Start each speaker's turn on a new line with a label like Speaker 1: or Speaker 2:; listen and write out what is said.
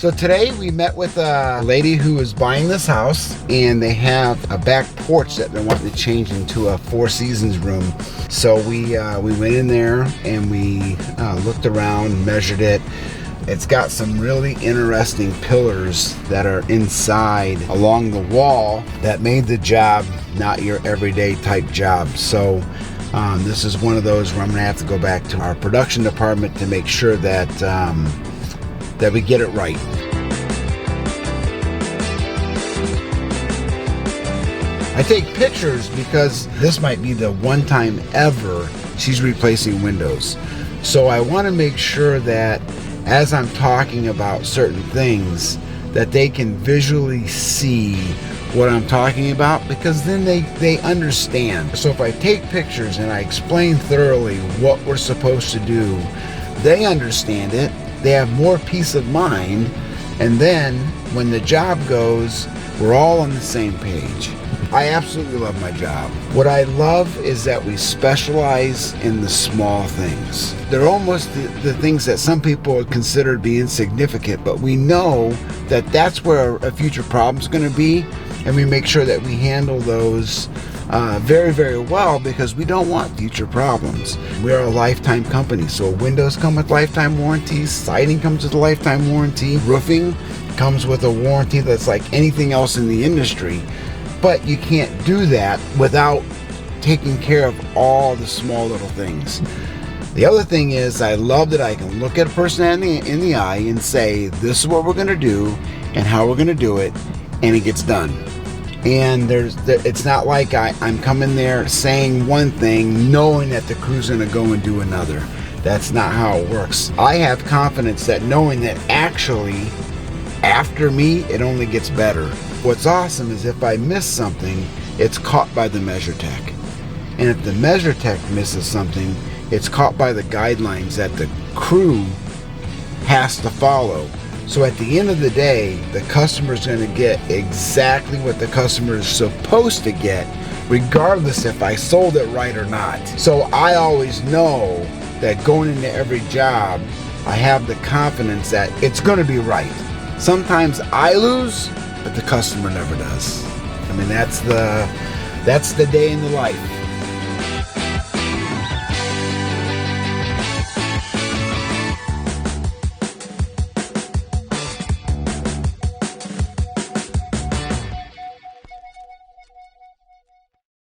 Speaker 1: So today we met with a lady who is buying this house, and they have a back porch that they're wanting to change into a Four Seasons room. So we went in there and we looked around, measured it. It's got some really interesting pillars that are inside along the wall that made the job not your everyday type job. So this is one of those where I'm gonna have to go back to our production department to make sure that that we get it right. I take pictures because this might be the one time ever she's replacing windows. So I want to make sure that as I'm talking about certain things, that they can visually see what I'm talking about, because then they understand. So if I take pictures and I explain thoroughly what we're supposed to do, they understand it, they have more peace of mind, and then when the job goes, we're all on the same page. I absolutely love my job. What I love is that we specialize in the small things. They're almost the things that some people would consider to be insignificant, but we know that that's where a future problem's going to be, and we make sure that we handle those very, very well, because we don't want future problems. We're a lifetime company, so windows come with lifetime warranties, siding comes with a lifetime warranty, roofing comes with a warranty that's like anything else in the industry. But you can't do that without taking care of all the small little things. The other thing is, I love that I can look at a person in the eye and say, this is what we're going to do and how we're going to do it, and it gets done. And it's not like I'm coming there saying one thing knowing that the crew's going to go and do another. That's not how it works. I have confidence that knowing that actually after me it only gets better. What's awesome is if I miss something, it's caught by the measure tech. And if the measure tech misses something, it's caught by the guidelines that the crew has to follow. So at the end of the day, the customer's going to get exactly what the customer is supposed to get, regardless if I sold it right or not. So I always know that going into every job, I have the confidence that it's going to be right. Sometimes I lose, but the customer never does. I mean, that's the day in the life.